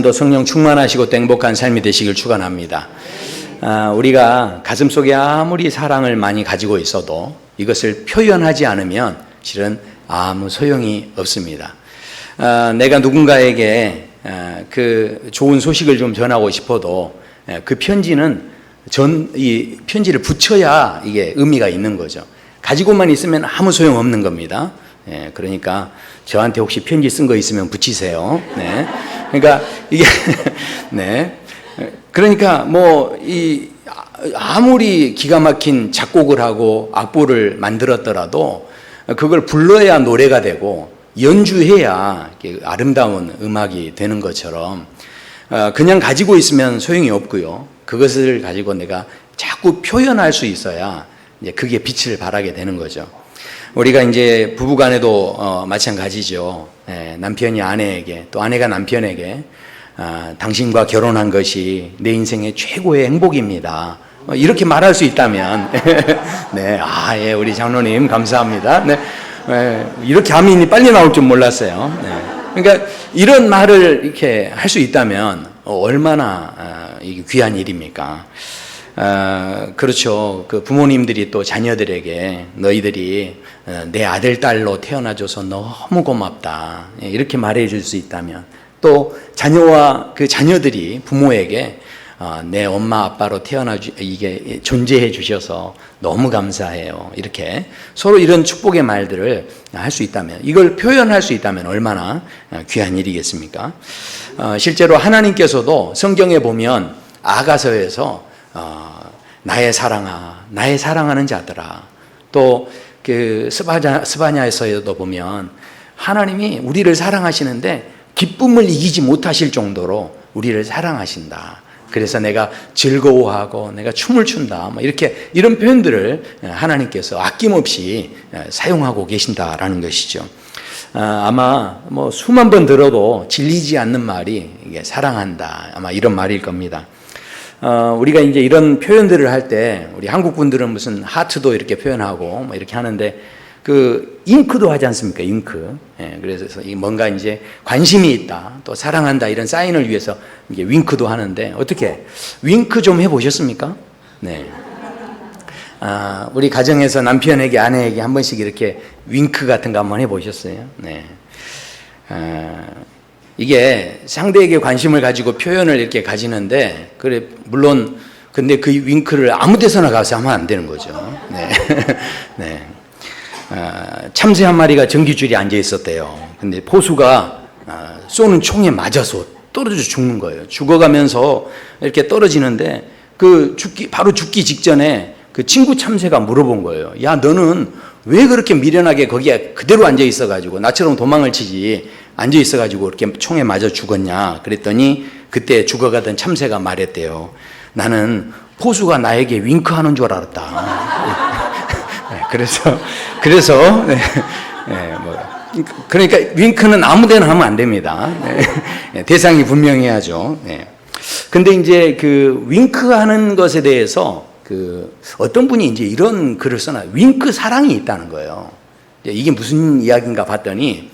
도 성령 충만하시고 또 행복한 삶이 되시길 축원합니다. 우리가 가슴속에 아무리 사랑을 많이 가지고 있어도 이것을 표현하지 않으면 실은 아무 소용이 없습니다. 내가 누군가에게 그 좋은 소식을 좀 전하고 싶어도 그 편지는 이 편지를 붙여야 이게 의미가 있는 거죠. 가지고만 있으면 아무 소용 없는 겁니다. 그러니까 저한테 혹시 편지 쓴 거 있으면 붙이세요. 네. 그러니까 이게 네. 그러니까 아무리 기가 막힌 작곡을 하고 악보를 만들었더라도 그걸 불러야 노래가 되고 연주해야 아름다운 음악이 되는 것처럼 그냥 가지고 있으면 소용이 없고요. 그것을 가지고 내가 자꾸 표현할 수 있어야 이제 그게 빛을 발하게 되는 거죠. 우리가 이제 부부간에도 마찬가지죠. 남편이 아내에게 또 아내가 남편에게 당신과 결혼한 것이 내 인생의 최고의 행복입니다. 이렇게 말할 수 있다면 네, 예, 우리 장로님 감사합니다. 네, 이렇게 아멘이 빨리 나올 줄 몰랐어요. 네. 그러니까 이런 말을 이렇게 할 수 있다면 얼마나 이게 귀한 일입니까? 그렇죠. 그 부모님들이 또 자녀들에게 너희들이 내 아들, 딸로 태어나줘서 너무 고맙다. 이렇게 말해 줄 수 있다면 또 자녀와 그 자녀들이 부모에게 내 엄마, 아빠로 이게 존재해 주셔서 너무 감사해요. 이렇게 서로 이런 축복의 말들을 할 수 있다면, 이걸 표현할 수 있다면 얼마나 귀한 일이겠습니까? 실제로 하나님께서도 성경에 보면 아가서에서 나의 사랑아, 나의 사랑하는 자들아, 또 그 스바냐에서도 보면 하나님이 우리를 사랑하시는데 기쁨을 이기지 못하실 정도로 우리를 사랑하신다. 그래서 내가 즐거워하고 내가 춤을 춘다. 이런 표현들을 하나님께서 아낌없이 사용하고 계신다라는 것이죠. 아마 수만 번 들어도 질리지 않는 말이 이게 사랑한다. 아마 이런 말일 겁니다. 우리가 이제 이런 표현들을 할 때 우리 한국 분들은 무슨 하트도 이렇게 표현하고 이렇게 하는데 그 잉크도 하지 않습니까? 잉크. 그래서 뭔가 이제 관심이 있다, 또 사랑한다 이런 사인을 위해서 이게 윙크도 하는데 어떻게 윙크 좀 해보셨습니까? 네. 우리 가정에서 남편에게 아내에게 한 번씩 이렇게 윙크 같은 거 한번 해보셨어요? 네. 이게 상대에게 관심을 가지고 표현을 이렇게 가지는데, 그래, 물론, 근데 그 윙크를 아무 데서나 가서 하면 안 되는 거죠. 네. 네. 참새 한 마리가 전기줄에 앉아 있었대요. 근데 포수가 쏘는 총에 맞아서 떨어져 죽는 거예요. 죽어가면서 이렇게 떨어지는데 바로 죽기 직전에 그 친구 참새가 물어본 거예요. 야, 너는 왜 그렇게 미련하게 거기에 그대로 앉아 있어가지고 나처럼 도망을 치지 앉아 있어가지고 이렇게 총에 맞아 죽었냐? 그랬더니 그때 죽어가던 참새가 말했대요. 나는 포수가 나에게 윙크하는 줄 알았다. 그래서 그러니까 윙크는 아무데나 하면 안 됩니다. 대상이 분명해야죠. 근데 이제 그 윙크하는 것에 대해서 어떤 분이 이제 이런 글을 써놔. 윙크 사랑이 있다는 거예요. 이게 무슨 이야기인가 봤더니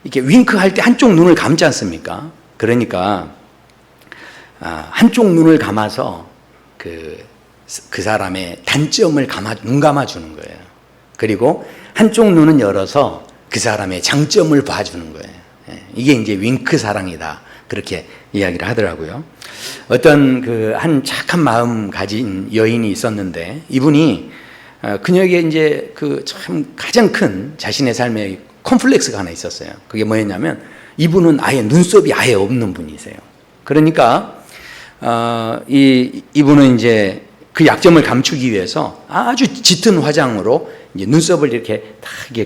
이렇게 윙크할 때 한쪽 눈을 감지 않습니까? 그러니까 한쪽 눈을 감아서 그 사람의 단점을 눈 감아주는 거예요. 그리고 한쪽 눈은 열어서 그 사람의 장점을 봐주는 거예요. 이게 이제 윙크 사랑이다. 그렇게 이야기를 하더라고요. 어떤 한 착한 마음 가진 여인이 있었는데, 이분이 그녀에게 이제 참 가장 큰 자신의 삶의 컴플렉스가 하나 있었어요. 그게 뭐였냐면, 이분은 아예 눈썹이 아예 없는 분이세요. 그러니까 이분은 이제 그 약점을 감추기 위해서 아주 짙은 화장으로 이제 눈썹을 이렇게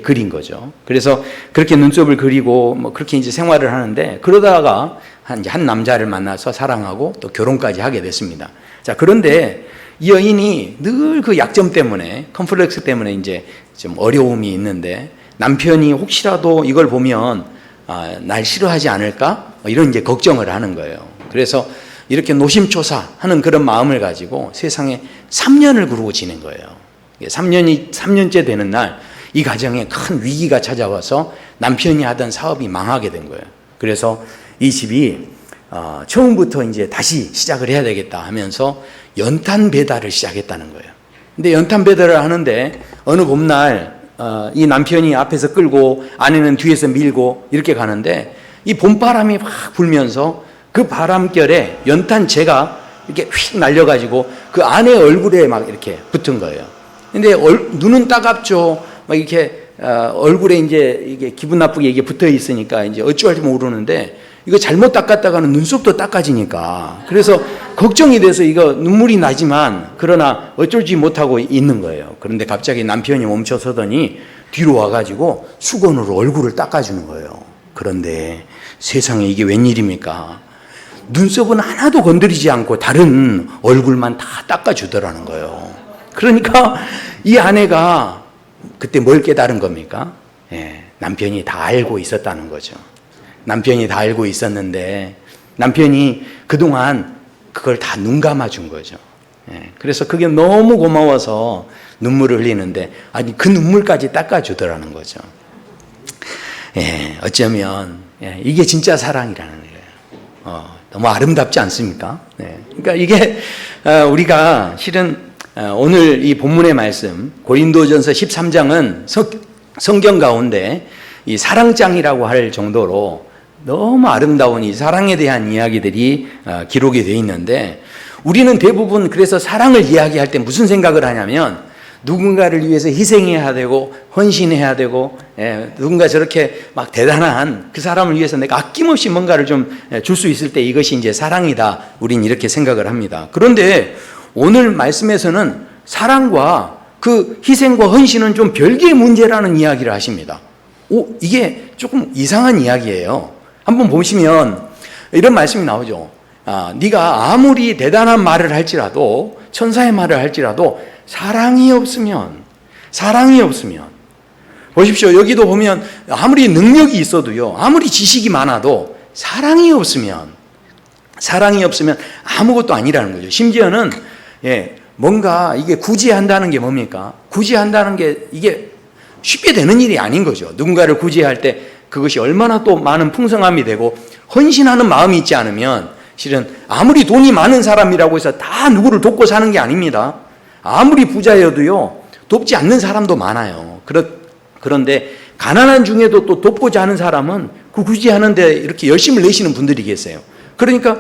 그린 거죠. 그래서 그렇게 눈썹을 그리고 그렇게 이제 생활을 하는데, 그러다가 한 남자를 만나서 사랑하고 또 결혼까지 하게 됐습니다. 자, 그런데 이 여인이 늘 그 약점 때문에, 컴플렉스 때문에 이제 좀 어려움이 있는데, 남편이 혹시라도 이걸 보면 날 싫어하지 않을까? 이런 이제 걱정을 하는 거예요. 그래서 이렇게 노심초사하는 그런 마음을 가지고 세상에 3년을 그러고 지낸 거예요. 3년째 되는 날 이 가정에 큰 위기가 찾아와서 남편이 하던 사업이 망하게 된 거예요. 그래서 이 집이 처음부터 이제 다시 시작을 해야 되겠다 하면서 연탄 배달을 시작했다는 거예요. 근데 연탄 배달을 하는데 어느 봄날 이 남편이 앞에서 끌고 아내는 뒤에서 밀고 이렇게 가는데 이 봄바람이 확 불면서 그 바람결에 연탄재가 이렇게 휙 날려가지고 그 아내 얼굴에 막 이렇게 붙은 거예요. 근데 눈은 따갑죠. 막 이렇게 얼굴에 이제 이게 기분 나쁘게 이게 붙어 있으니까 이제 어찌할지 모르는데 이거 잘못 닦았다가는 눈썹도 닦아지니까 그래서 걱정이 돼서 이거 눈물이 나지만 그러나 어쩔지 못하고 있는 거예요. 그런데 갑자기 남편이 멈춰서더니 뒤로 와가지고 수건으로 얼굴을 닦아주는 거예요. 그런데 세상에 이게 웬일입니까? 눈썹은 하나도 건드리지 않고 다른 얼굴만 다 닦아주더라는 거예요. 그러니까 이 아내가 그때 뭘 깨달은 겁니까? 남편이 다 알고 있었다는 거죠. 남편이 다 알고 있었는데 남편이 그동안 그걸 다 눈 감아준 거죠. 그래서 그게 너무 고마워서 눈물을 흘리는데 아니 그 눈물까지 닦아주더라는 거죠. 어쩌면 이게 진짜 사랑이라는 거예요. 너무 아름답지 않습니까? 그러니까 이게 우리가 실은 오늘 이 본문의 말씀 고린도전서 13장은 성경 가운데 이 사랑장이라고 할 정도로 너무 아름다운 이 사랑에 대한 이야기들이 기록이 되어 있는데 우리는 대부분 그래서 사랑을 이야기할 때 무슨 생각을 하냐면 누군가를 위해서 희생해야 되고 헌신해야 되고 누군가 저렇게 막 대단한 그 사람을 위해서 내가 아낌없이 뭔가를 좀 줄 수 있을 때 이것이 이제 사랑이다. 우린 이렇게 생각을 합니다. 그런데 오늘 말씀에서는 사랑과 그 희생과 헌신은 좀 별개의 문제라는 이야기를 하십니다. 이게 조금 이상한 이야기예요. 한번 보시면 이런 말씀이 나오죠. 네가 아무리 대단한 말을 할지라도 천사의 말을 할지라도 사랑이 없으면 보십시오. 여기도 보면 아무리 능력이 있어도요, 아무리 지식이 많아도 사랑이 없으면 아무것도 아니라는 거죠. 심지어는 뭔가 이게 구제한다는 게 뭡니까? 구제한다는 게 이게 쉽게 되는 일이 아닌 거죠. 누군가를 구제할 때 그것이 얼마나 또 많은 풍성함이 되고 헌신하는 마음이 있지 않으면 실은 아무리 돈이 많은 사람이라고 해서 다 누구를 돕고 사는 게 아닙니다. 아무리 부자여도요 돕지 않는 사람도 많아요. 그런데 가난한 중에도 또 돕고자 하는 사람은 그 구제하는데 이렇게 열심을 내시는 분들이 계세요. 그러니까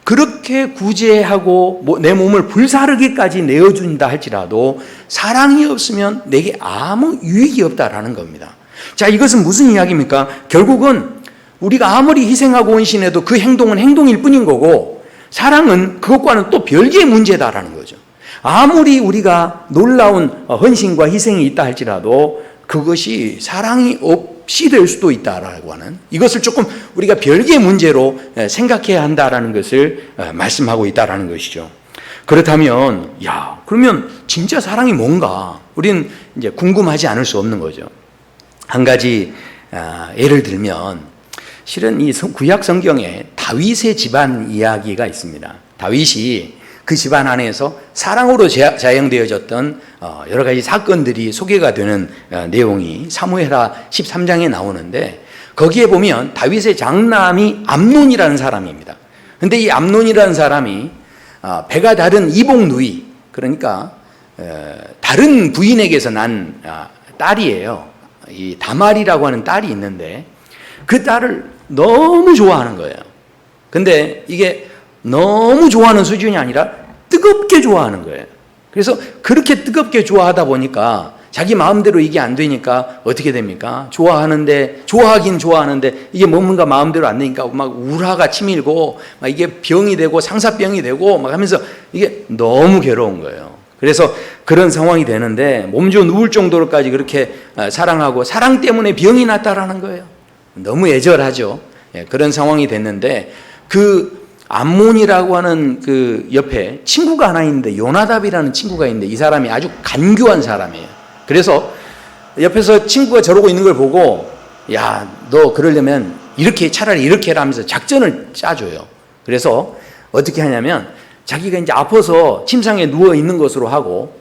그렇게 구제하고 내 몸을 불사르기까지 내어준다 할지라도 사랑이 없으면 내게 아무 유익이 없다라는 겁니다. 자, 이것은 무슨 이야기입니까? 결국은 우리가 아무리 희생하고 헌신해도 그 행동은 행동일 뿐인 거고 사랑은 그것과는 또 별개의 문제다라는 거죠. 아무리 우리가 놀라운 헌신과 희생이 있다 할지라도 그것이 사랑이 없이 될 수도 있다라고 하는 이것을 조금 우리가 별개의 문제로 생각해야 한다라는 것을 말씀하고 있다라는 것이죠. 그렇다면 그러면 진짜 사랑이 뭔가 우리는 이제 궁금하지 않을 수 없는 거죠. 한 가지 예를 들면 실은 이 구약 성경에 다윗의 집안 이야기가 있습니다. 다윗이 그 집안 안에서 사랑으로 자영되어졌던 여러 가지 사건들이 소개가 되는 내용이 사무엘하 13장에 나오는데 거기에 보면 다윗의 장남이 암논이라는 사람입니다. 그런데 이 암논이라는 사람이 배가 다른 이복 누이, 그러니까 다른 부인에게서 난 딸이에요. 이 다말이라고 하는 딸이 있는데 그 딸을 너무 좋아하는 거예요. 근데 이게 너무 좋아하는 수준이 아니라 뜨겁게 좋아하는 거예요. 그래서 그렇게 뜨겁게 좋아하다 보니까 자기 마음대로 이게 안 되니까 어떻게 됩니까? 좋아하긴 좋아하는데 이게 뭔가 마음대로 안 되니까 막 우라가 치밀고 막 이게 병이 되고 상사병이 되고 막 하면서 이게 너무 괴로운 거예요. 그래서 그런 상황이 되는데 몸져 누울 정도로까지 그렇게 사랑하고 사랑 때문에 병이 났다라는 거예요. 너무 애절하죠. 그런 상황이 됐는데 그 암몬이라고 하는 그 옆에 친구가 하나 있는데 요나답이라는 친구가 있는데 이 사람이 아주 간교한 사람이에요. 그래서 옆에서 친구가 저러고 있는 걸 보고 너 그러려면 차라리 이렇게 해라 하면서 작전을 짜줘요. 그래서 어떻게 하냐면 자기가 이제 아파서 침상에 누워 있는 것으로 하고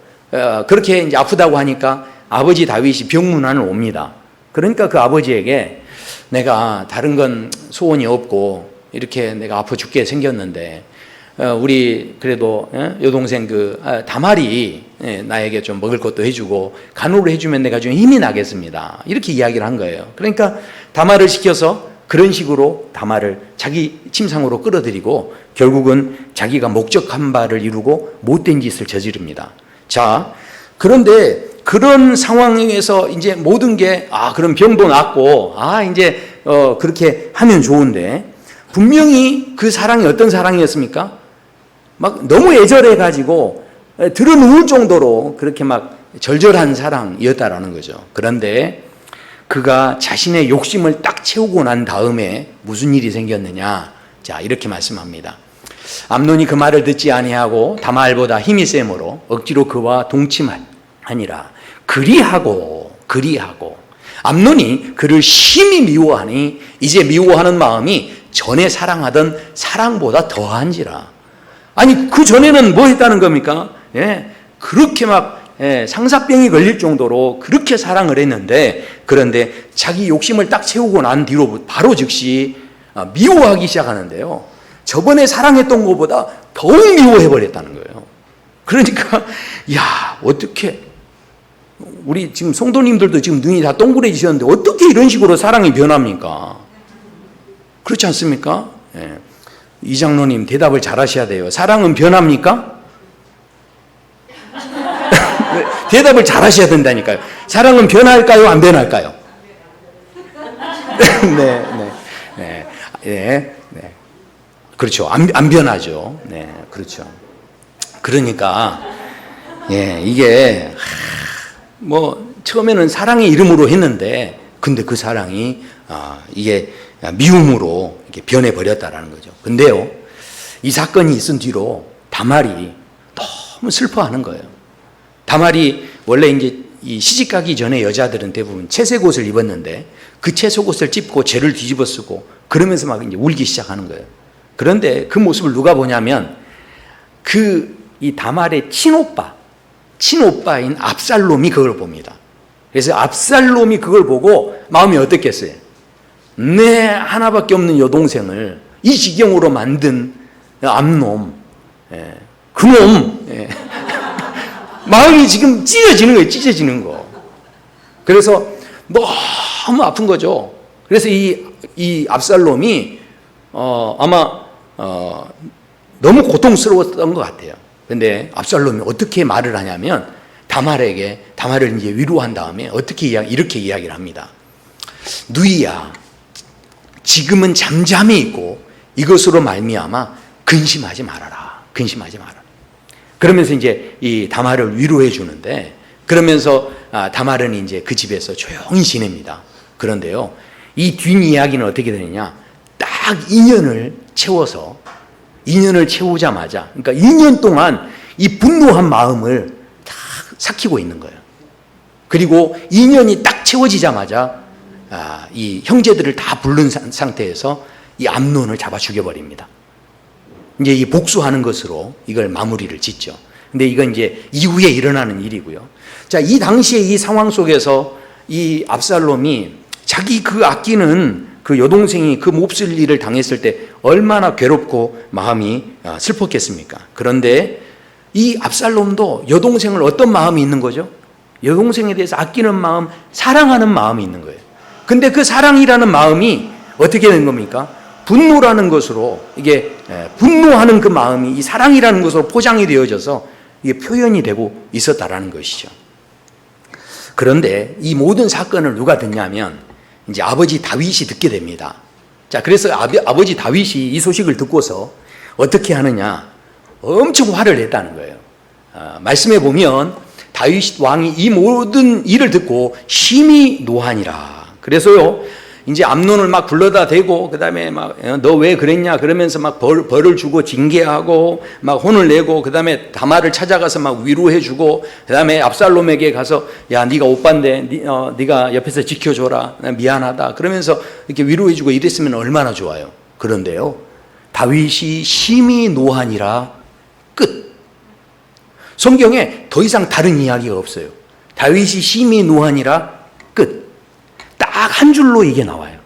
그렇게 이제 아프다고 하니까 아버지 다윗이 병문안을 옵니다. 그러니까 그 아버지에게 내가 다른 건 소원이 없고 이렇게 내가 아파 죽게 생겼는데 우리 그래도 여동생 다말이 나에게 좀 먹을 것도 해주고 간호를 해주면 내가 좀 힘이 나겠습니다. 이렇게 이야기를 한 거예요. 그러니까 다말을 시켜서 그런 식으로 다말을 자기 침상으로 끌어들이고 결국은 자기가 목적한 바를 이루고 못된 짓을 저지릅니다. 자, 그런데 그런 상황에서 이제 모든 게 그럼 병도 낫고 이제 그렇게 하면 좋은데 분명히 그 사랑이 어떤 사랑이었습니까? 막 너무 애절해가지고 들어누울 정도로 그렇게 막 절절한 사랑이었다라는 거죠. 그런데 그가 자신의 욕심을 딱 채우고 난 다음에 무슨 일이 생겼느냐? 자, 이렇게 말씀합니다. 암논이 그 말을 듣지 아니하고 다말보다 힘이 세므로 억지로 그와 동침하니라. 그리하고 암논이 그를 심히 미워하니 이제 미워하는 마음이 전에 사랑하던 사랑보다 더한지라. 아니 그 전에는 뭐 했다는 겁니까? 그렇게 막 상사병이 걸릴 정도로 그렇게 사랑을 했는데 그런데 자기 욕심을 딱 채우고 난 뒤로 바로 즉시 미워하기 시작하는데요. 저번에 사랑했던 것보다 더욱 미워해버렸다는 거예요. 그러니까 어떻게 우리 지금 성도님들도 지금 눈이 다 동그래지셨는데 어떻게 이런 식으로 사랑이 변합니까? 그렇지 않습니까? 이장로님 대답을 잘 하셔야 돼요. 사랑은 변합니까? 대답을 잘 하셔야 된다니까요. 사랑은 변할까요? 안 변할까요? 네. 그렇죠. 안 변하죠. 네, 그렇죠. 그러니까, 이게, 처음에는 사랑의 이름으로 했는데, 근데 그 사랑이, 이게 미움으로 이렇게 변해버렸다라는 거죠. 근데요, 이 사건이 있은 뒤로 다말이 너무 슬퍼하는 거예요. 다말이 원래 이제 이 시집가기 전에 여자들은 대부분 채색 옷을 입었는데 그 채색 옷을 찝고 죄를 뒤집어 쓰고 그러면서 막 이제 울기 시작하는 거예요. 그런데 그 모습을 누가 보냐면 이 다말의 친오빠인 압살롬이 그걸 봅니다. 그래서 압살롬이 그걸 보고 마음이 어떻겠어요? 내 하나밖에 없는 여동생을 이 지경으로 만든 암놈, 그놈, 마음이 지금 찢어지는 거. 그래서 너무 아픈 거죠. 그래서 이 압살롬이 아마 너무 고통스러웠던 것 같아요. 근데 압살롬이 어떻게 말을 하냐면 다말을 이제 위로한 다음에 이렇게 이야기를 합니다. 누이야, 지금은 잠잠히 있고 이것으로 말미암아 근심하지 말아라. 그러면서 이제 이 다말을 위로해 주는데 그러면서 다말은 이제 그 집에서 조용히 지냅니다. 그런데요, 이 뒷이야기는 어떻게 되느냐? 딱 2년을 채우자마자, 그러니까 2년 동안 이 분노한 마음을 다 삭히고 있는 거예요. 그리고 2년이 딱 채워지자마자 이 형제들을 다 부른 상태에서 이 암논을 잡아 죽여버립니다. 이제 이 복수하는 것으로 이걸 마무리를 짓죠. 근데 이건 이제 이후에 일어나는 일이고요. 자, 이 당시에 이 상황 속에서 이 압살롬이 자기 그 아끼는 그 여동생이 그 몹쓸 일을 당했을 때 얼마나 괴롭고 마음이 슬펐겠습니까? 그런데 이 압살롬도 여동생을 어떤 마음이 있는 거죠? 여동생에 대해서 아끼는 마음, 사랑하는 마음이 있는 거예요. 근데 그 사랑이라는 마음이 어떻게 된 겁니까? 분노라는 것으로, 이게 분노하는 그 마음이 이 사랑이라는 것으로 포장이 되어져서 이게 표현이 되고 있었다라는 것이죠. 그런데 이 모든 사건을 누가 듣냐면 이제 아버지 다윗이 듣게 됩니다. 자, 그래서 아버지 다윗이 이 소식을 듣고서 어떻게 하느냐? 엄청 화를 냈다는 거예요. 말씀해 보면 다윗 왕이 이 모든 일을 듣고 심히 노하니라. 그래서요, 이제 암논을 막 불러다 대고, 그 다음에 막, 너 왜 그랬냐? 그러면서 막 벌을 주고 징계하고, 막 혼을 내고, 그 다음에 다말을 찾아가서 막 위로해주고, 그 다음에 압살롬에게 가서, 야, 네가 오빠인데, 네가 옆에서 지켜줘라. 미안하다. 그러면서 이렇게 위로해주고 이랬으면 얼마나 좋아요. 그런데요, 다윗이 심히 노하니라. 끝. 성경에 더 이상 다른 이야기가 없어요. 다윗이 심히 노하니라. 끝. 딱 한 줄로 이게 나와요.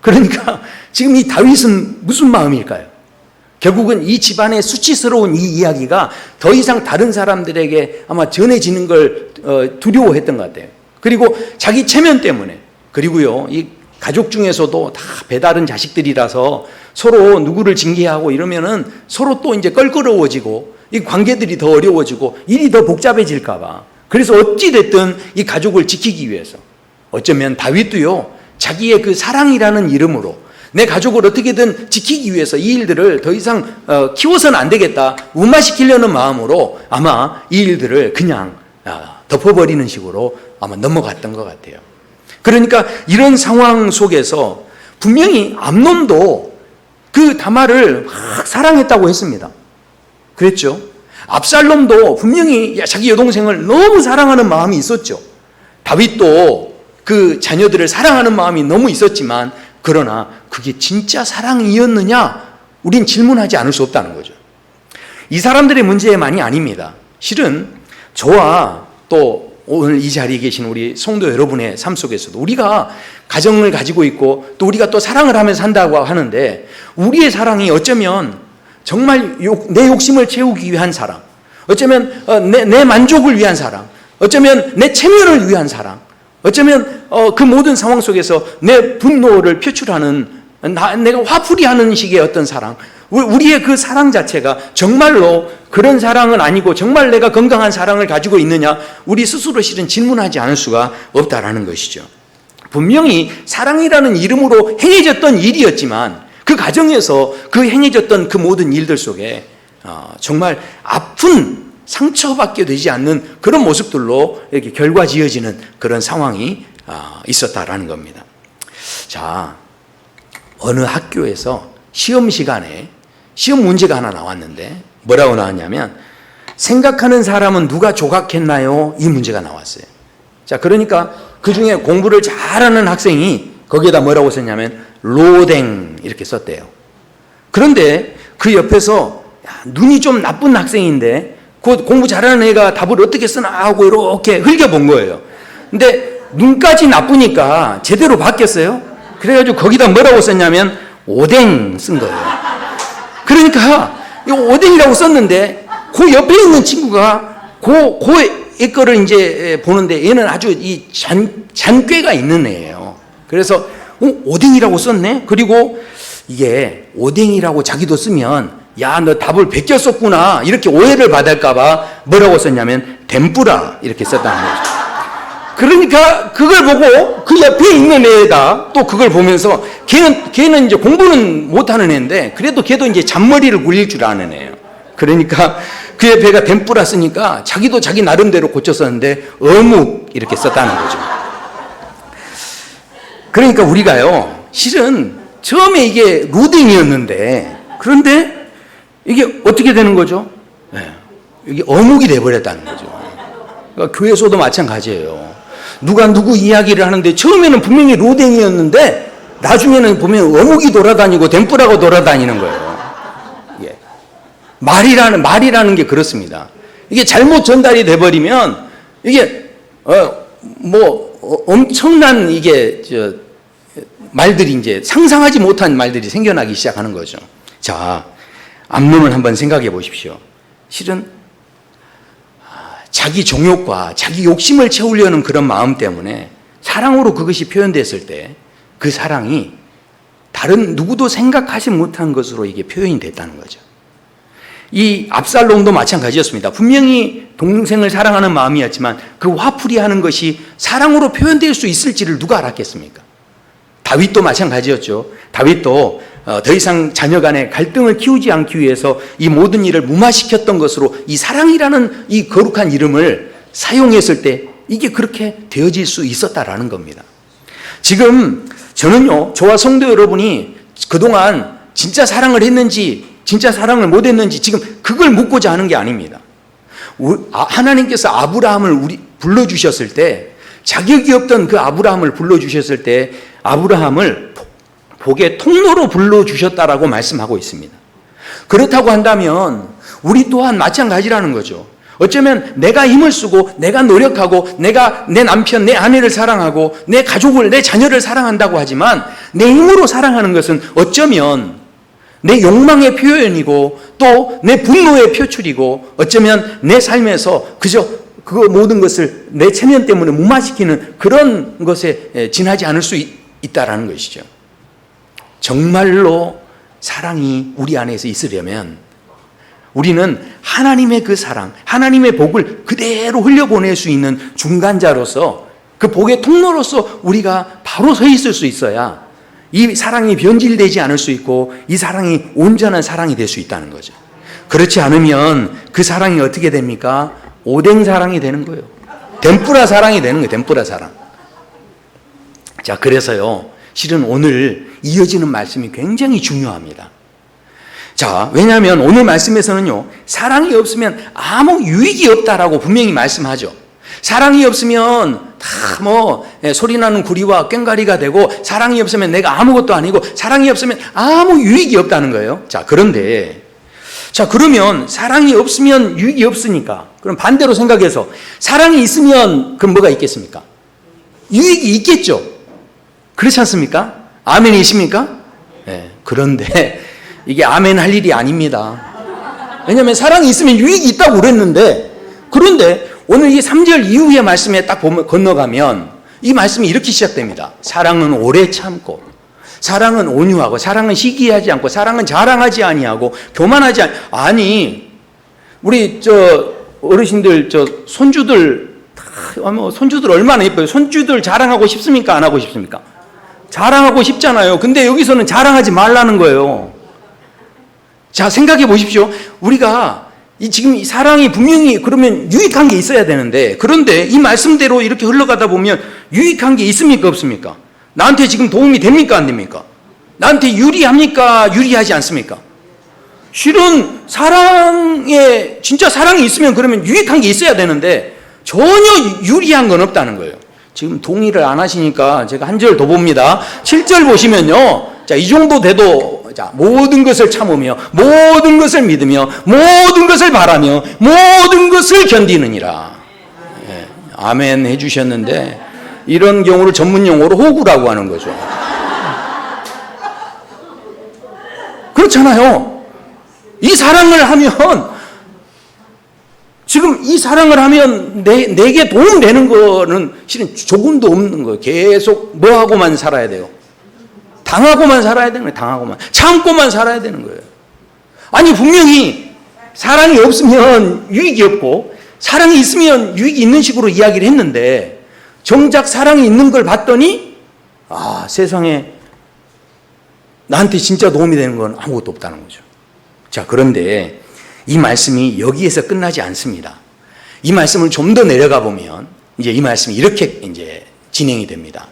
그러니까 지금 이 다윗은 무슨 마음일까요? 결국은 이 집안의 수치스러운 이 이야기가 더 이상 다른 사람들에게 아마 전해지는 걸 두려워했던 것 같아요. 그리고 자기 체면 때문에, 그리고요, 이 가족 중에서도 다 배다른 자식들이라서 서로 누구를 징계하고 이러면은 서로 또 이제 껄끄러워지고 이 관계들이 더 어려워지고 일이 더 복잡해질까봐. 그래서 어찌됐든 이 가족을 지키기 위해서, 어쩌면 다윗도요, 자기의 그 사랑이라는 이름으로 내 가족을 어떻게든 지키기 위해서 이 일들을 더 이상 키워서는 안 되겠다, 무마시키려는 마음으로 아마 이 일들을 그냥 덮어버리는 식으로 아마 넘어갔던 것 같아요. 그러니까 이런 상황 속에서 분명히 암논도 그 다말을 막 사랑했다고 했습니다. 그랬죠. 압살롬도 분명히 자기 여동생을 너무 사랑하는 마음이 있었죠. 다윗도 그 자녀들을 사랑하는 마음이 너무 있었지만, 그러나 그게 진짜 사랑이었느냐? 우린 질문하지 않을 수 없다는 거죠. 이 사람들의 문제만이 아닙니다. 실은 저와 또 오늘 이 자리에 계신 우리 성도 여러분의 삶 속에서도 우리가 가정을 가지고 있고 또 우리가 또 사랑을 하면서 산다고 하는데, 우리의 사랑이 어쩌면 정말 내 욕심을 채우기 위한 사랑, 어쩌면 내 만족을 위한 사랑, 어쩌면 내 체면을 위한 사랑, 어쩌면 그 모든 상황 속에서 내 분노를 표출하는, 내가 화풀이하는 식의 어떤 사랑, 우리의 그 사랑 자체가 정말로 그런 사랑은 아니고 정말 내가 건강한 사랑을 가지고 있느냐, 우리 스스로 실은 질문하지 않을 수가 없다라는 것이죠. 분명히 사랑이라는 이름으로 행해졌던 일이었지만 그 가정에서 그 행해졌던 그 모든 일들 속에 정말 아픈, 상처받게 되지 않는 그런 모습들로 이렇게 결과지어지는 그런 상황이 있었다라는 겁니다. 자, 어느 학교에서 시험 시간에 시험 문제가 하나 나왔는데 뭐라고 나왔냐면, 생각하는 사람은 누가 조각했나요? 이 문제가 나왔어요. 자, 그러니까 그 중에 공부를 잘하는 학생이 거기에다 뭐라고 썼냐면 로댕 이렇게 썼대요. 그런데 그 옆에서 눈이 좀 나쁜 학생인데 그 공부 잘하는 애가 답을 어떻게 쓰나 하고 이렇게 흘겨본 거예요. 근데 눈까지 나쁘니까 제대로 바뀌었어요. 그래가지고 거기다 뭐라고 썼냐면 오뎅 쓴 거예요. 그러니까 이 오뎅이라고 썼는데 그 옆에 있는 친구가 그 거를 이제 보는데 얘는 아주 이 잔꾀가 있는 애예요. 그래서 오뎅이라고 썼네? 그리고 이게 오뎅이라고 자기도 쓰면 야, 너 답을 베껴 썼구나 이렇게 오해를 받을까봐 뭐라고 썼냐면 덴뿌라 이렇게 썼다는 거죠. 그러니까 그걸 보고 그 옆에 있는 애다 또 그걸 보면서 걔는 이제 공부는 못하는 애인데 그래도 걔도 이제 잔머리를 굴릴 줄 아는 애예요. 그러니까 그 옆에가 덴뿌라 쓰니까 자기도 자기 나름대로 고쳤었는데 어묵 이렇게 썼다는 거죠. 그러니까 우리가요, 실은 처음에 이게 로딩이었는데 그런데 이게 어떻게 되는 거죠? 네, 이게 어묵이 돼버렸다는 거죠. 그러니까 교회에서도 마찬가지예요. 누가 누구 이야기를 하는데 처음에는 분명히 로댕이었는데 나중에는 보면 어묵이 돌아다니고 덴뿌라고 돌아다니는 거예요. 예. 말이라는 게 그렇습니다. 이게 잘못 전달이 돼버리면 이게 엄청난 이게 말들이 이제 상상하지 못한 말들이 생겨나기 시작하는 거죠. 자, 암논을 한번 생각해 보십시오. 실은 자기 정욕과 자기 욕심을 채우려는 그런 마음 때문에 사랑으로 그것이 표현됐을 때 그 사랑이 다른 누구도 생각하지 못한 것으로 이게 표현이 됐다는 거죠. 이 압살롬도 마찬가지였습니다. 분명히 동생을 사랑하는 마음이었지만 그 화풀이하는 것이 사랑으로 표현될 수 있을지를 누가 알았겠습니까? 다윗도 마찬가지였죠. 다윗도 더 이상 자녀 간의 갈등을 키우지 않기 위해서 이 모든 일을 무마시켰던 것으로 이 사랑이라는 이 거룩한 이름을 사용했을 때 이게 그렇게 되어질 수 있었다라는 겁니다. 지금 저는요, 저와 성도 여러분이 그동안 진짜 사랑을 했는지 진짜 사랑을 못했는지 지금 그걸 묻고자 하는 게 아닙니다. 하나님께서 아브라함을 불러주셨을 때, 자격이 없던 그 아브라함을 불러주셨을 때 아브라함을 복의 통로로 불러주셨다라고 말씀하고 있습니다. 그렇다고 한다면 우리 또한 마찬가지라는 거죠. 어쩌면 내가 힘을 쓰고 내가 노력하고 내가 내 남편, 내 아내를 사랑하고 내 가족을, 내 자녀를 사랑한다고 하지만 내 힘으로 사랑하는 것은 어쩌면 내 욕망의 표현이고 또 내 분노의 표출이고 어쩌면 내 삶에서 그저 그 모든 것을 내 체면 때문에 무마시키는 그런 것에 지나지 않을 수 있다라는 것이죠. 정말로 사랑이 우리 안에서 있으려면 우리는 하나님의 그 사랑, 하나님의 복을 그대로 흘려보낼 수 있는 중간자로서 그 복의 통로로서 우리가 바로 서 있을 수 있어야 이 사랑이 변질되지 않을 수 있고 이 사랑이 온전한 사랑이 될 수 있다는 거죠. 그렇지 않으면 그 사랑이 어떻게 됩니까? 오뎅 사랑이 되는 거예요. 덴뿌라 사랑이 되는 거예요. 덴뿌라 사랑. 자, 그래서요, 실은 오늘 이어지는 말씀이 굉장히 중요합니다. 자, 왜냐하면 오늘 말씀에서는요, 사랑이 없으면 아무 유익이 없다라고 분명히 말씀하죠. 사랑이 없으면 다 소리나는 구리와 꽹과리가 되고 사랑이 없으면 내가 아무것도 아니고 사랑이 없으면 아무 유익이 없다는 거예요. 자, 그런데 그러면 사랑이 없으면 유익이 없으니까 그럼 반대로 생각해서 사랑이 있으면 그럼 뭐가 있겠습니까? 유익이 있겠죠. 그렇지 않습니까? 아멘이십니까? 네. 그런데 이게 아멘 할 일이 아닙니다. 왜냐하면 사랑이 있으면 유익이 있다고 그랬는데 그런데 오늘 이 3절 이후의 말씀에 딱 건너가면 이 말씀이 이렇게 시작됩니다. 사랑은 오래 참고 사랑은 온유하고 사랑은 시기하지 않고 사랑은 자랑하지 아니하고 교만하지 아니 우리 어르신들 손주들 얼마나 예뻐요. 손주들 자랑하고 싶습니까? 안 하고 싶습니까? 자랑하고 싶잖아요. 근데 여기서는 자랑하지 말라는 거예요. 자, 생각해 보십시오. 우리가 지금 이 사랑이 분명히 그러면 유익한 게 있어야 되는데 그런데 이 말씀대로 이렇게 흘러가다 보면 유익한 게 있습니까? 없습니까? 나한테 지금 도움이 됩니까? 안 됩니까? 나한테 유리합니까? 유리하지 않습니까? 실은 진짜 사랑이 있으면 그러면 유익한 게 있어야 되는데 전혀 유리한 건 없다는 거예요. 지금 동의를 안 하시니까 제가 한 절 더 봅니다. 7절 보시면요. 자, 이 정도 돼도 자, 모든 것을 참으며 모든 것을 믿으며 모든 것을 바라며 모든 것을 견디느니라. 예, 아멘 해주셨는데 이런 경우를 전문 용어로 호구라고 하는 거죠. 그렇잖아요. 이 사랑을 하면 지금 이 사랑을 하면 내게 도움되는 거는 실은 조금도 없는 거예요. 계속 뭐하고만 살아야 돼요? 당하고만 살아야 되는 거예요. 당하고만. 참고만 살아야 되는 거예요. 아니 분명히 사랑이 없으면 유익이 없고 사랑이 있으면 유익이 있는 식으로 이야기를 했는데 정작 사랑이 있는 걸 봤더니 세상에 나한테 진짜 도움이 되는 건 아무것도 없다는 거죠. 자, 그런데 이 말씀이 여기에서 끝나지 않습니다. 이 말씀을 좀 더 내려가 보면 이제 이 말씀이 이렇게 이제 진행이 됩니다.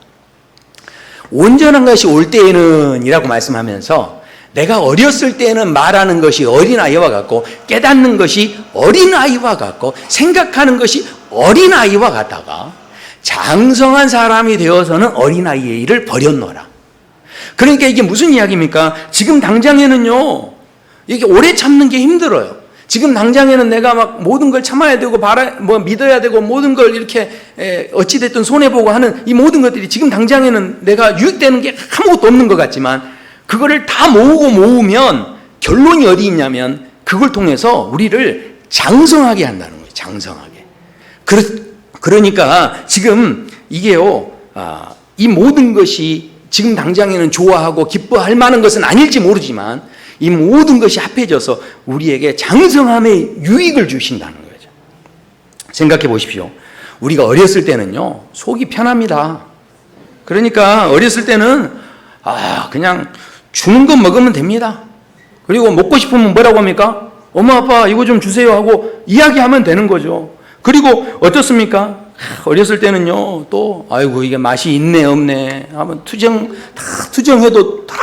온전한 것이 올 때에는 이라고 말씀하면서 내가 어렸을 때는 말하는 것이 어린아이와 같고 깨닫는 것이 어린아이와 같고 생각하는 것이 어린아이와 같다가 장성한 사람이 되어서는 어린아이의 일을 버렸노라. 그러니까 이게 무슨 이야기입니까? 지금 당장에는요, 이게 오래 참는 게 힘들어요. 지금 당장에는 내가 막 모든 걸 참아야 되고 믿어야 되고 모든 걸 이렇게 어찌됐든 손해보고 하는 이 모든 것들이 지금 당장에는 내가 유익되는 게 아무것도 없는 것 같지만 그거를 다 모으면 결론이 어디 있냐면 그걸 통해서 우리를 장성하게 한다는 거예요. 장성하게. 그러니까 지금 이게요, 이 모든 것이 지금 당장에는 좋아하고 기뻐할 만한 것은 아닐지 모르지만 이 모든 것이 합해져서 우리에게 장성함의 유익을 주신다는 거죠. 생각해 보십시오. 우리가 어렸을 때는요, 속이 편합니다. 그러니까 어렸을 때는 그냥 주는 것 먹으면 됩니다. 그리고 먹고 싶으면 뭐라고 합니까? 엄마 아빠 이거 좀 주세요 하고 이야기하면 되는 거죠. 그리고 어떻습니까? 어렸을 때는요, 또 아이고 이게 맛이 있네 없네 하면 투정해도 다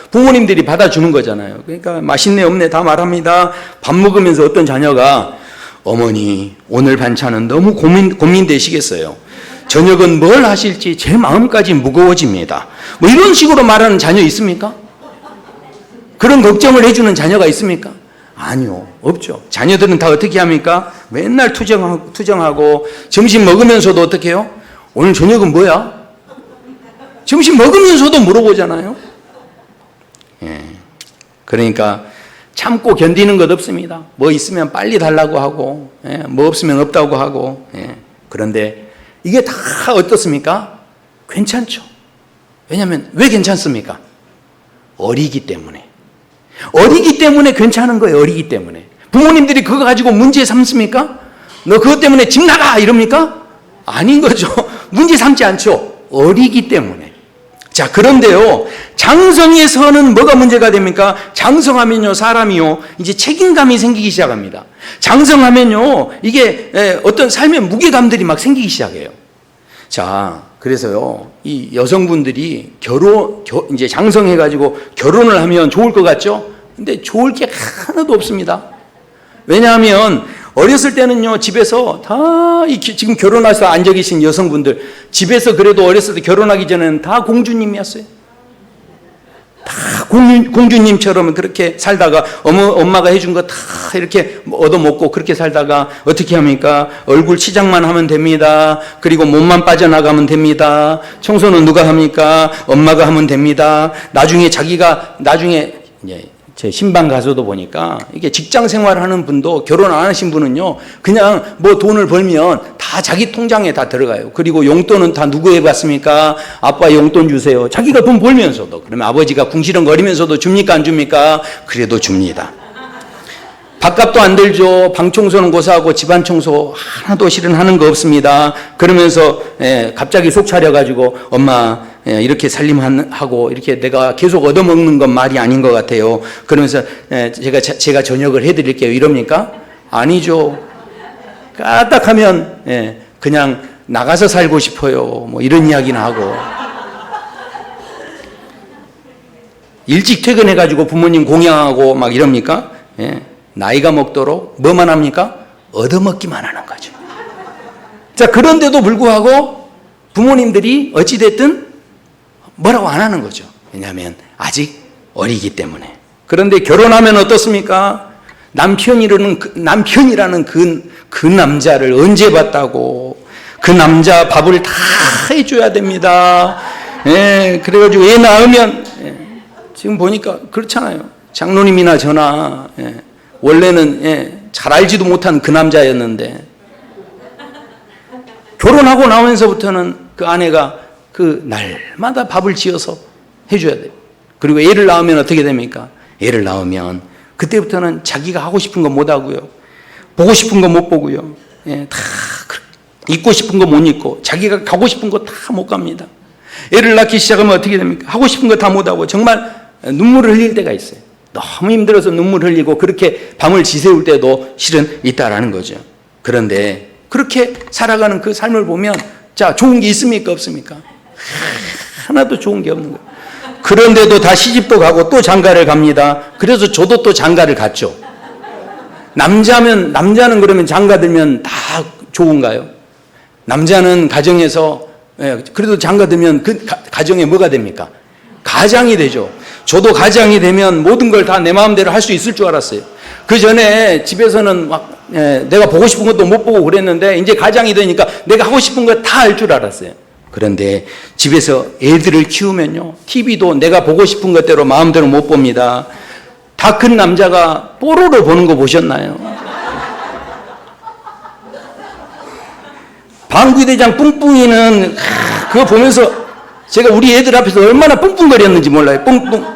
부모님들이 받아주는 거잖아요. 그러니까 맛있네 없네 다 말합니다. 밥 먹으면서 어떤 자녀가 어머니 오늘 반찬은 너무 고민되시겠어요. 저녁은 뭘 하실지 제 마음까지 무거워집니다. 뭐 이런 식으로 말하는 자녀 있습니까? 그런 걱정을 해주는 자녀가 있습니까? 아니요, 없죠. 자녀들은 다 어떻게 합니까? 맨날 투정하고 점심 먹으면서도 어떻게 해요? 오늘 저녁은 뭐야? 점심 먹으면서도 물어보잖아요. 예. 그러니까 참고 견디는 것 없습니다. 뭐 있으면 빨리 달라고 하고, 예. 뭐 없으면 없다고 하고, 예. 그런데 이게 다 어떻습니까? 괜찮죠. 왜냐하면 왜 괜찮습니까? 어리기 때문에. 어리기 때문에 괜찮은 거예요. 어리기 때문에. 부모님들이 그거 가지고 문제 삼습니까? 너 그것 때문에 집 나가 이럽니까? 아닌 거죠. 문제 삼지 않죠. 어리기 때문에. 자, 그런데요, 장성에서는 뭐가 문제가 됩니까? 장성하면요, 사람이요, 이제 책임감이 생기기 시작합니다. 장성하면요, 이게 어떤 삶의 무게감들이 막 생기기 시작해요. 자, 그래서요, 이 여성분들이 이제 장성해가지고 결혼을 하면 좋을 것 같죠? 근데 좋을 게 하나도 없습니다. 왜냐하면 어렸을 때는요, 집에서 지금 결혼해서 앉아 계신 여성분들, 집에서 그래도 어렸을 때 결혼하기 전에는 다 공주님이었어요. 다 공주님처럼 그렇게 살다가 엄마가 해준 거 다 이렇게 얻어먹고 그렇게 살다가 어떻게 합니까? 얼굴 치장만 하면 됩니다. 그리고 몸만 빠져나가면 됩니다. 청소는 누가 합니까? 엄마가 하면 됩니다. 나중에 이제 제 신방 가서도 보니까 이게 직장 생활하는 분도 결혼 안 하신 분은요, 그냥 뭐 돈을 벌면 다 자기 통장에 다 들어가요. 그리고 용돈은 다 누구에 받습니까? 아빠 용돈 주세요. 자기가 돈 벌면서도. 그러면 아버지가 궁시렁거리면서도 줍니까 안 줍니까? 그래도 줍니다. 밥값도 안 들죠. 방 청소는 고사하고 집안 청소 하나도 실은 하는 거 없습니다. 그러면서 갑자기 속 차려가지고 엄마 이렇게 살림하고 이렇게 내가 계속 얻어먹는 건 말이 아닌 것 같아요. 그러면서 제가 저녁을 해드릴게요. 이럽니까? 아니죠. 까딱하면 그냥 나가서 살고 싶어요. 뭐 이런 이야기는 하고. 일찍 퇴근해가지고 부모님 공양하고 막 이럽니까? 나이가 먹도록 뭐만 합니까? 얻어먹기만 하는 거죠. 자, 그런데도 불구하고 부모님들이 어찌됐든 뭐라고 안 하는 거죠. 왜냐하면 아직 어리기 때문에. 그런데 결혼하면 어떻습니까? 남편이라는 그 남자를 언제 봤다고. 그 남자 밥을 다 해줘야 됩니다. 그래가지고 애 낳으면, 지금 보니까 그렇잖아요. 장로님이나 저나, 원래는 잘 알지도 못한 그 남자였는데 결혼하고 나면서부터는 그 아내가 그 날마다 밥을 지어서 해줘야 돼요. 그리고 애를 낳으면 어떻게 됩니까? 애를 낳으면 그때부터는 자기가 하고 싶은 거 못 하고요, 보고 싶은 거 못 보고요, 다 입고 싶은 거 못 입고 자기가 가고 싶은 거 다 못 갑니다. 애를 낳기 시작하면 어떻게 됩니까? 하고 싶은 거 다 못 하고 정말 눈물을 흘릴 때가 있어요. 너무 힘들어서 눈물 흘리고 그렇게 밤을 지새울 때도 실은 있다라는 거죠. 그런데 그렇게 살아가는 그 삶을 보면, 자, 좋은 게 있습니까? 없습니까? 하나도 좋은 게 없는 거예요. 그런데도 다 시집도 가고 또 장가를 갑니다. 그래서 저도 또 장가를 갔죠. 남자는 그러면 장가 들면 다 좋은가요? 남자는 가정에서, 그래도 장가 들면 그 가정에 뭐가 됩니까? 가장이 되죠. 저도 가장이 되면 모든 걸 다 내 마음대로 할 수 있을 줄 알았어요. 그 전에 집에서는 막 내가 보고 싶은 것도 못 보고 그랬는데 이제 가장이 되니까 내가 하고 싶은 거 다 할 줄 알았어요. 그런데 집에서 애들을 키우면요, TV도 내가 보고 싶은 것대로 마음대로 못 봅니다. 다 큰 남자가 뽀로로 보는 거 보셨나요? 방귀대장 뿡뿡이는 그거 보면서 제가 우리 애들 앞에서 얼마나 뿡뿡거렸는지 몰라요.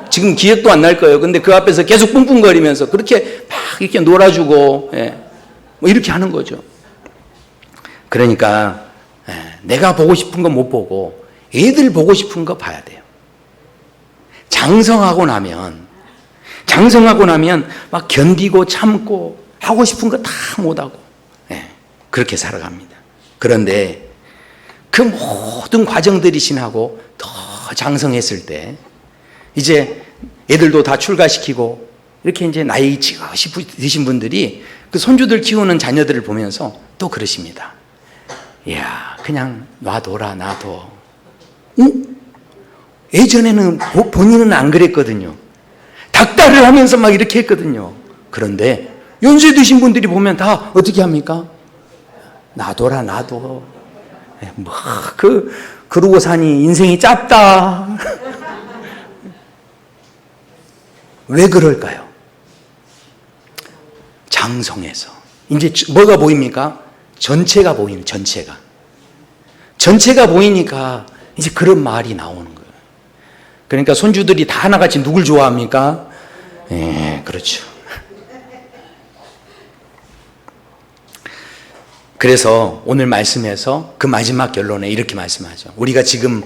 지금 기억도 안 날 거예요. 근데 그 앞에서 계속 뿡뿡거리면서 그렇게 막 이렇게 놀아주고, 뭐 이렇게 하는 거죠. 그러니까 내가 보고 싶은 거 못 보고 애들 보고 싶은 거 봐야 돼요. 장성하고 나면 막 견디고 참고 하고 싶은 거 다 못하고, 그렇게 살아갑니다. 그런데 그 모든 과정들이 지나고 더 장성했을 때 이제 애들도 다 출가시키고 이렇게 이제 나이 지긋이 드신 분들이 그 손주들 키우는 자녀들을 보면서 또 그러십니다. 이야, 그냥 놔둬라, 놔둬. 예전에는 본인은 안 그랬거든요. 닥달을 하면서 막 이렇게 했거든요. 그런데 연세 드신 분들이 보면 다 어떻게 합니까? 놔둬라, 놔둬. 그러고 사니 인생이 짧다. 왜 그럴까요? 장성해서. 이제 뭐가 보입니까? 전체가 보이는, 전체가. 전체가 보이니까 이제 그런 말이 나오는 거예요. 그러니까 손주들이 다 하나같이 누굴 좋아합니까? 그렇죠. 그래서 오늘 말씀에서 그 마지막 결론에 이렇게 말씀하죠. 우리가 지금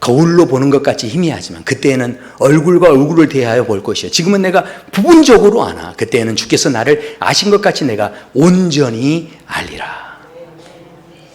거울로 보는 것 같이 희미하지만 그때는 얼굴과 얼굴을 대하여 볼 것이요. 지금은 내가 부분적으로 아나 그때는 주께서 나를 아신 것 같이 내가 온전히 알리라.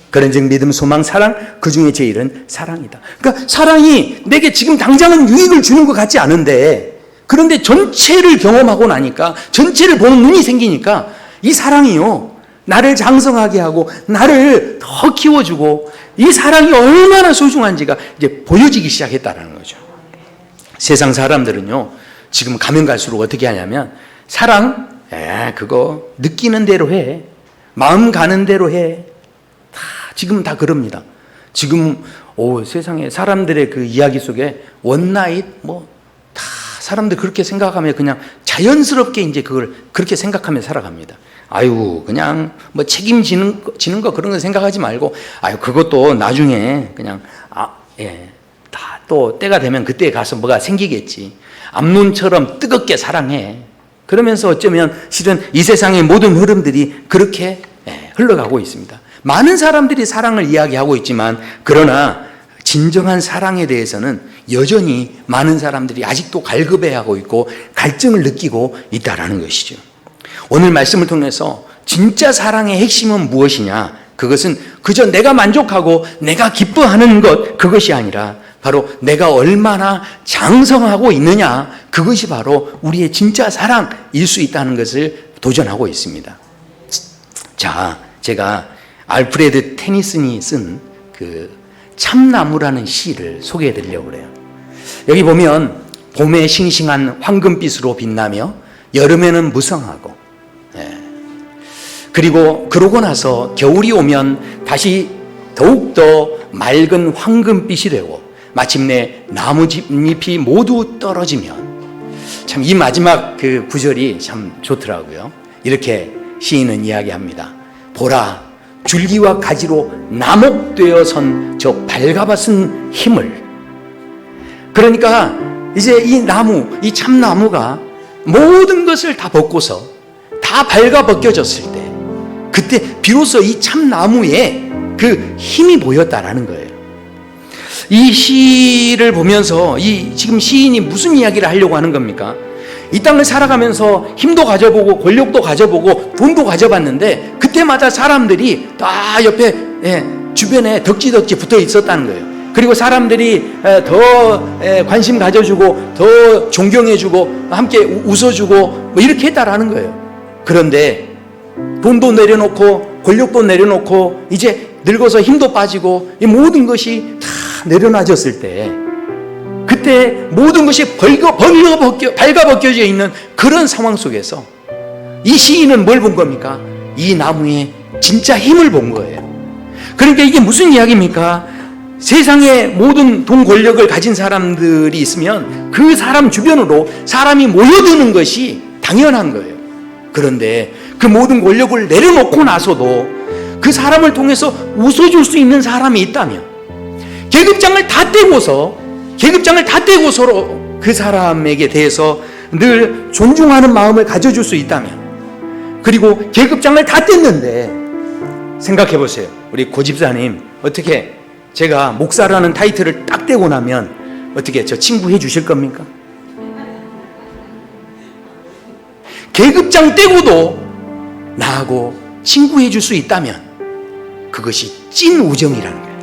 그런즉 믿음, 소망, 사랑, 그 중에 제일은 사랑이다. 그러니까 사랑이 내게 지금 당장은 유익을 주는 것 같지 않은데, 그런데 전체를 경험하고 나니까, 전체를 보는 눈이 생기니까 이 사랑이요, 나를 장성하게 하고 나를 더 키워주고 이 사랑이 얼마나 소중한지가 이제 보여지기 시작했다는 거죠. 세상 사람들은요, 지금 가면 갈수록 어떻게 하냐면, 사랑, 그거 느끼는 대로 해, 마음 가는 대로 해, 지금 다 그럽니다. 지금 세상에 사람들의 그 이야기 속에 원나잇 다 사람들 그렇게 생각하면 그냥 자연스럽게 이제 그걸 그렇게 생각하며 살아갑니다. 아유, 그냥 책임지는 거 그런 거 생각하지 말고, 아유, 그것도 나중에 그냥 다 또 때가 되면 그때 가서 뭐가 생기겠지. 암논처럼 뜨겁게 사랑해. 그러면서 어쩌면 실은 이 세상의 모든 흐름들이 그렇게 흘러가고 있습니다. 많은 사람들이 사랑을 이야기하고 있지만, 그러나 진정한 사랑에 대해서는 여전히 많은 사람들이 아직도 갈급해하고 있고 갈증을 느끼고 있다는 것이죠. 오늘 말씀을 통해서 진짜 사랑의 핵심은 무엇이냐? 그것은 그저 내가 만족하고 내가 기뻐하는 것, 그것이 아니라 바로 내가 얼마나 장성하고 있느냐, 그것이 바로 우리의 진짜 사랑일 수 있다는 것을 도전하고 있습니다. 자, 제가 알프레드 테니슨이 쓴 그 참나무라는 시를 소개해 드리려고 그래요. 여기 보면 봄에 싱싱한 황금빛으로 빛나며 여름에는 무성하고, 그리고 그러고 나서 겨울이 오면 다시 더욱더 맑은 황금빛이 되고 마침내 나뭇잎이 모두 떨어지면, 참 이 마지막 그 구절이 참 좋더라고요. 이렇게 시인은 이야기합니다. 보라, 줄기와 가지로 나목되어 선 저 발가벗은 힘을. 그러니까 이제 이 나무, 이 참나무가 모든 것을 다 벗고서 다 발가벗겨졌을 때, 그때 비로소 이 참나무에 그 힘이 보였다라는 거예요. 이 시를 보면서 지금 시인이 무슨 이야기를 하려고 하는 겁니까? 이 땅을 살아가면서 힘도 가져보고 권력도 가져보고 돈도 가져봤는데 그때마다 사람들이 다 옆에 주변에 덕지덕지 붙어 있었다는 거예요. 그리고 사람들이 더 관심 가져주고 더 존경해주고 함께 웃어주고 이렇게 했다라는 거예요. 그런데 돈도 내려놓고 권력도 내려놓고 이제 늙어서 힘도 빠지고 이 모든 것이 다 내려놔졌을 때, 그때 모든 것이 발가벗겨져 있는 그런 상황 속에서 이 시인은 뭘 본 겁니까? 이 나무의 진짜 힘을 본 거예요. 그러니까 이게 무슨 이야기입니까? 세상에 모든 돈 권력을 가진 사람들이 있으면 그 사람 주변으로 사람이 모여드는 것이 당연한 거예요. 그런데 그 모든 권력을 내려놓고 나서도 그 사람을 통해서 웃어줄 수 있는 사람이 있다면, 계급장을 다 떼고 서로 그 사람에게 대해서 늘 존중하는 마음을 가져줄 수 있다면, 그리고 계급장을 다 뗐는데, 생각해 보세요. 우리 고 집사님, 어떻게 제가 목사라는 타이틀을 딱 떼고 나면 어떻게 저 친구 해 주실 겁니까? 계급장 떼고도 나하고 친구해 줄 수 있다면 그것이 찐 우정이라는 거예요.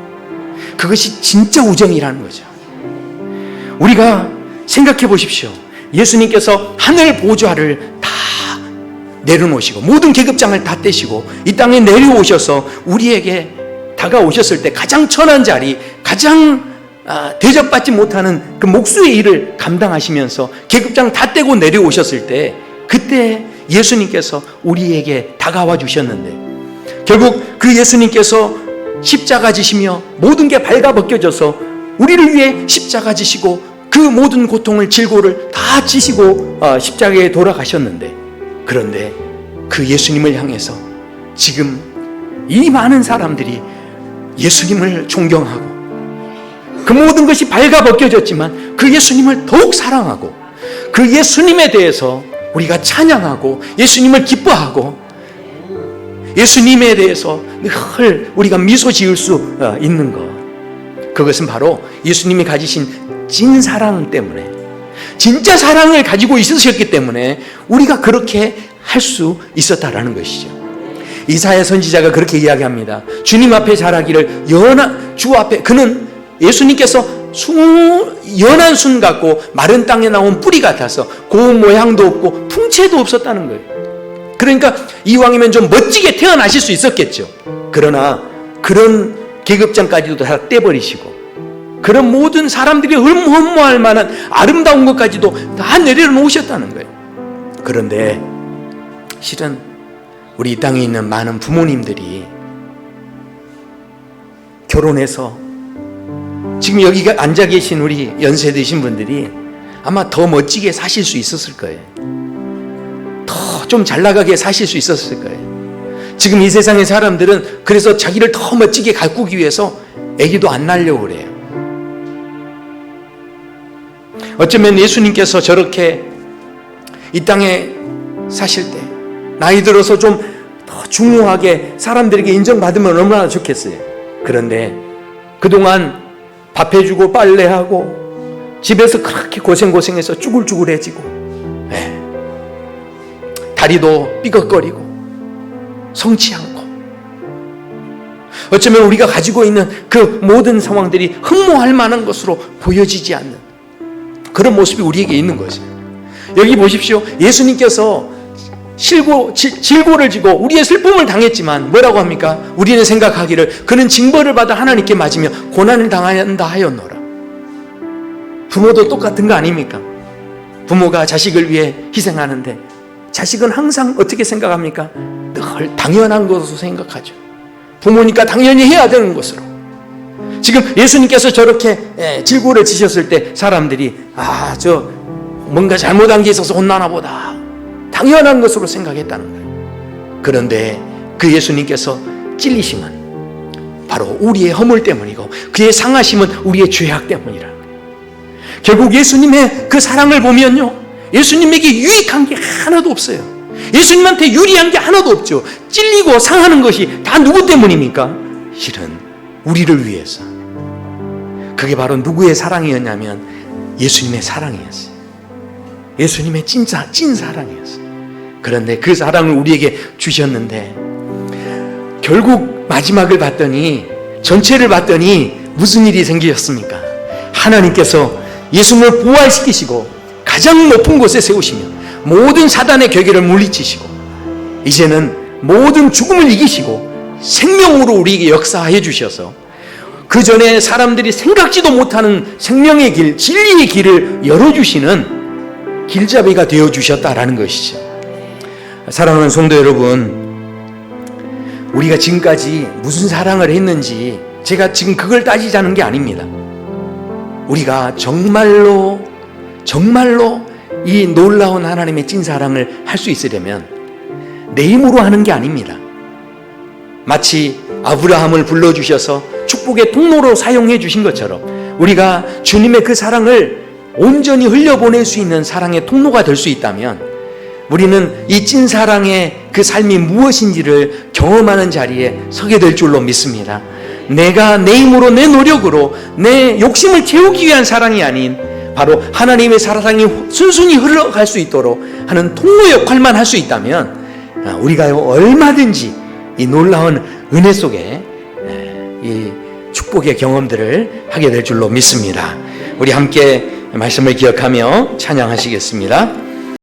그것이 진짜 우정이라는 거죠. 우리가 생각해 보십시오. 예수님께서 하늘 보좌를 다 내려놓으시고 모든 계급장을 다 떼시고 이 땅에 내려오셔서 우리에게 다가오셨을 때 가장 천한 자리, 가장 대접받지 못하는 그 목수의 일을 감당하시면서 계급장 다 떼고 내려오셨을 때, 그때 예수님께서 우리에게 다가와 주셨는데, 결국 그 예수님께서 십자가 지시며 모든 게 발가벗겨져서 우리를 위해 십자가 지시고 그 모든 고통을 질고를 다 지시고 십자가에 돌아가셨는데, 그런데 그 예수님을 향해서 지금 이 많은 사람들이 예수님을 존경하고 그 모든 것이 발가벗겨졌지만 그 예수님을 더욱 사랑하고 그 예수님에 대해서 우리가 찬양하고 예수님을 기뻐하고 예수님에 대해서 늘 우리가 미소 지을 수 있는 것, 그것은 바로 예수님이 가지신 진사랑 때문에, 진짜 사랑을 가지고 있으셨기 때문에 우리가 그렇게 할 수 있었다라는 것이죠. 이사야 선지자가 그렇게 이야기합니다. 주님 앞에 자라기를 주 앞에, 그는 예수님께서 연한 순 같고 마른 땅에 나온 뿌리 같아서 고운 모양도 없고 풍채도 없었다는 거예요. 그러니까 이왕이면 좀 멋지게 태어나실 수 있었겠죠. 그러나 그런 계급장까지도 다 떼버리시고 그런 모든 사람들이 흠모할 만한 아름다운 것까지도 다 내려놓으셨다는 거예요. 그런데 실은 우리 이 땅에 있는 많은 부모님들이 결혼해서 지금 여기 앉아 계신 우리 연세 드신 분들이 아마 더 멋지게 사실 수 있었을 거예요. 더 좀 잘 나가게 사실 수 있었을 거예요. 지금 이 세상의 사람들은 그래서 자기를 더 멋지게 가꾸기 위해서 아기도 안 낳으려고 그래요. 어쩌면 예수님께서 저렇게 이 땅에 사실 때 나이 들어서 좀 더 중후하게 사람들에게 인정받으면 얼마나 좋겠어요. 그런데 그동안 밥 해주고 빨래하고 집에서 그렇게 고생해서 쭈글쭈글해지고 다리도 삐걱거리고 성치 않고, 어쩌면 우리가 가지고 있는 그 모든 상황들이 흠모할 만한 것으로 보여지지 않는 그런 모습이 우리에게 있는 거죠. 여기 보십시오. 예수님께서 질고를 지고 우리의 슬픔을 당했지만 뭐라고 합니까? 우리는 생각하기를 그는 징벌을 받아 하나님께 맞으며 고난을 당한다 하였노라. 부모도 똑같은 거 아닙니까? 부모가 자식을 위해 희생하는데 자식은 항상 어떻게 생각합니까? 늘 당연한 것으로 생각하죠. 부모니까 당연히 해야 되는 것으로. 지금 예수님께서 저렇게 질고를 지셨을 때 사람들이 저 뭔가 잘못한 게 있어서 혼나나 보다, 당연한 것으로 생각했다는 거예요. 그런데 그 예수님께서 찔리심은 바로 우리의 허물 때문이고 그의 상하심은 우리의 죄악 때문이라는 거예요. 결국 예수님의 그 사랑을 보면요, 예수님에게 유익한 게 하나도 없어요. 예수님한테 유리한 게 하나도 없죠. 찔리고 상하는 것이 다 누구 때문입니까? 실은 우리를 위해서. 그게 바로 누구의 사랑이었냐면 예수님의 사랑이었어요. 예수님의 찐 사랑이었어요. 그런데 그 사랑을 우리에게 주셨는데 결국 마지막을 봤더니, 전체를 봤더니 무슨 일이 생기셨습니까? 하나님께서 예수님을 부활시키시고 가장 높은 곳에 세우시며 모든 사단의 괴계를 물리치시고 이제는 모든 죽음을 이기시고 생명으로 우리에게 역사해 주셔서 그 전에 사람들이 생각지도 못하는 생명의 길, 진리의 길을 열어주시는 길잡이가 되어주셨다라는 것이죠. 사랑하는 성도 여러분, 우리가 지금까지 무슨 사랑을 했는지 제가 지금 그걸 따지자는 게 아닙니다. 우리가 정말로 이 놀라운 하나님의 찐사랑을 할 수 있으려면 내 힘으로 하는 게 아닙니다. 마치 아브라함을 불러주셔서 축복의 통로로 사용해 주신 것처럼 우리가 주님의 그 사랑을 온전히 흘려보낼 수 있는 사랑의 통로가 될 수 있다면 우리는 이 찐사랑의 그 삶이 무엇인지를 경험하는 자리에 서게 될 줄로 믿습니다. 내가 내 힘으로, 내 노력으로 내 욕심을 채우기 위한 사랑이 아닌 바로 하나님의 사랑이 순순히 흘러갈 수 있도록 하는 통로 역할만 할 수 있다면 우리가 얼마든지 이 놀라운 은혜 속에 이 축복의 경험들을 하게 될 줄로 믿습니다. 우리 함께 말씀을 기억하며 찬양하시겠습니다.